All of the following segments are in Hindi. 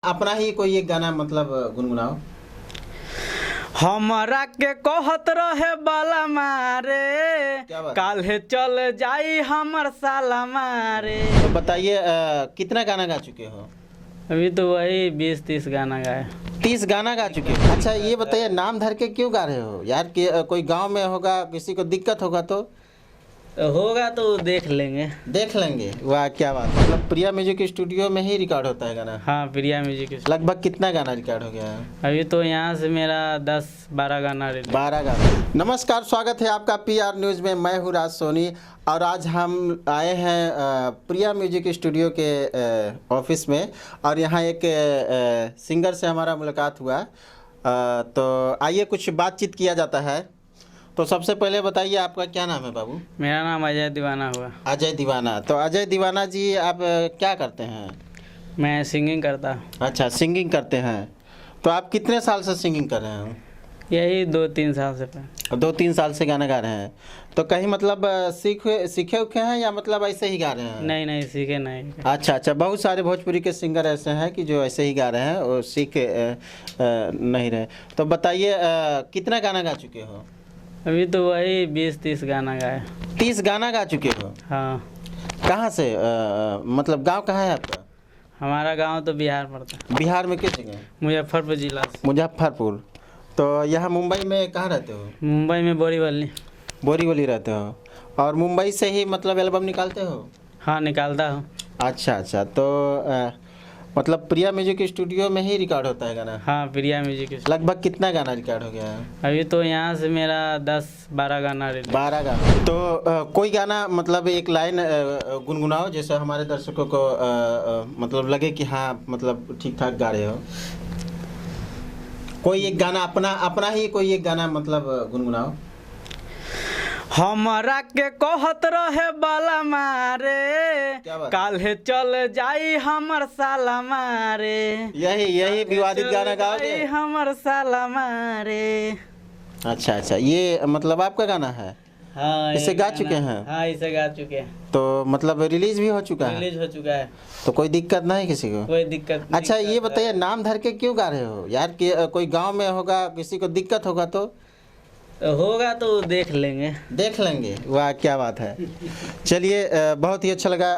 अपना ही कोई एक गाना मतलब गुनगुनाओ। हमरा के कहत रहे बाला मारे क्या बात है? काल्हे चल जाई हमर साला मारे। तो बताइए कितना गाना गा चुके हो? अभी तो वही 20-30 गाना गाए। 30 गाना गा चुके हो। अच्छा ये बताइए नाम धर के क्यों गा रहे हो यार? कि कोई गांव में होगा, किसी को दिक्कत होगा तो होगा तो देख लेंगे। देख लेंगे। वाह क्या बात है। मतलब प्रिया म्यूजिक स्टूडियो में ही रिकॉर्ड होता है गाना? हाँ, प्रिया म्यूजिक। लगभग कितना गाना रिकॉर्ड हो गया है? अभी तो यहाँ से मेरा 10-12 गाना रिलीज। 12 गाना। नमस्कार, स्वागत है आपका PR न्यूज़ में। मैं हूँ राज सोनी और आज हम आए हैं प्रिया म्यूजिक स्टूडियो के ऑफिस में और यहाँ एक सिंगर से हमारा मुलाकात हुआ। तो आइए कुछ बातचीत किया जाता है। तो सबसे पहले बताइए आपका क्या नाम है बाबू? मेरा नाम अजय दीवाना हुआ। अजय दीवाना। तो अजय दीवाना जी आप क्या करते हैं? मैं सिंगिंग करता। अच्छा, सिंगिंग करते हैं। तो आप कितने साल से सिंगिंग कर रहे हैं? यही 2-3 साल से पहले। 2-3 साल से गाना गा रहे हैं। तो कहीं मतलब सीखे उखे हैं या मतलब ऐसे ही गा रहे हैं? नहीं सीखे नहीं। अच्छा, बहुत सारे भोजपुरी के सिंगर ऐसे हैं कि जो ऐसे ही गा रहे हैं और सीख नहीं रहे। तो बताइए कितना गाना गा चुके हो? अभी तो वही 20-30 गाना गाए। 30 गाना गा चुके हो? हाँ। कहाँ से मतलब गांव कहाँ है आपका? हमारा गांव तो बिहार पड़ता है। बिहार में किस जगह? मुजफ्फरपुर जिला से। मुजफ्फरपुर। तो यहाँ मुंबई में कहाँ रहते हो? मुंबई में बोरीवली। बोरीवली रहते हो और मुंबई से ही मतलब एल्बम निकालते हो? हाँ, निकालता हूँ। अच्छा। तो मतलब प्रिया म्यूजिक स्टूडियो में ही रिकॉर्ड होता है गाना? हाँ, प्रिया म्यूजिक। लगभग कितना गाना रिकॉर्ड हो गया है? अभी तो यहाँ से मेरा 10-12 गाना रिलीज। 12 गाना। तो कोई गाना मतलब एक लाइन गुनगुनाओ जैसे हमारे दर्शकों को मतलब लगे कि हाँ मतलब ठीक ठाक गा रहे हो। कोई एक गाना अपना ही कोई एक गाना मतलब गुनगुनाओ। हमरा के कहत रहे बाला मारे क्या बात है? काल्हे चल जाई हमर साला मारे। यही विवादित गाना गाओगे? जाई हमर साला मारे। अच्छा, ये मतलब आपका गाना है? हाँ, इसे गा चुके हैं? हाँ, इसे गा चुके हैं। तो मतलब रिलीज भी हो चुका है? रिलीज हो चुका है। तो कोई दिक्कत नहीं किसी को? कोई दिक्कत नहीं। अच्छा ये बताइए नाम धर के क्यों गा रहे हो यार? कि कोई गांव में होगा, किसी को दिक्कत होगा तो होगा तो देख लेंगे। देख लेंगे। वाह क्या बात है। चलिए बहुत ही अच्छा लगा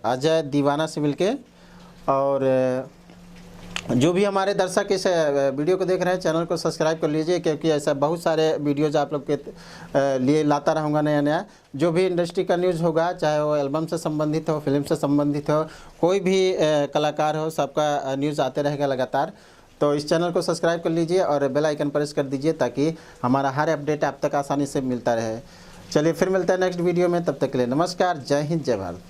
अजय दीवाना से मिलके। और जो भी हमारे दर्शक इस वीडियो को देख रहे हैं चैनल को सब्सक्राइब कर लीजिए, क्योंकि ऐसा बहुत सारे वीडियोज आप लोग के लिए लाता रहूँगा नया। जो भी इंडस्ट्री का न्यूज़ होगा, चाहे वो एल्बम से संबंधित हो, फिल्म से संबंधित हो, कोई भी कलाकार हो, सबका न्यूज़ आते रहेगा लगातार। तो इस चैनल को सब्सक्राइब कर लीजिए और बेल आइकन प्रेस कर दीजिए ताकि हमारा हर अपडेट आप तक आसानी से मिलता रहे। चलिए फिर मिलता है नेक्स्ट वीडियो में, तब तक के लिए नमस्कार। जय हिंद, जय भारत।